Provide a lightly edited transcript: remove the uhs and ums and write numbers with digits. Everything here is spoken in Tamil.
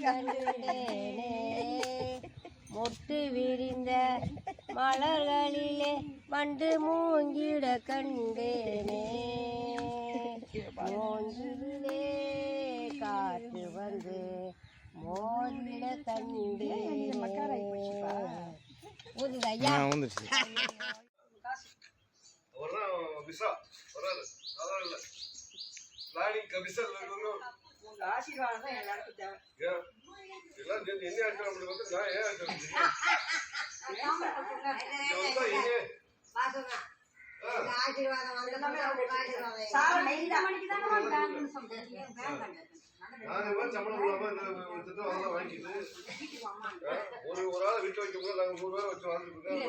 கண்டேனே மொட்டு விரிந்த மலர்களிலே வண்டு மூங்கிட கண்டேனே மூங்கிலே காற்று வந்து மோதிட கண்டேனே ஊதுதையா ஆசீர்வாதம் தான் எல்லாருக்கும் தேவை. ஒரு ஆள் வீட்டு வைக்கும் போது நாங்க 3 பேரை வச்சு வாழ்ந்துட்டு இருக்கோம்.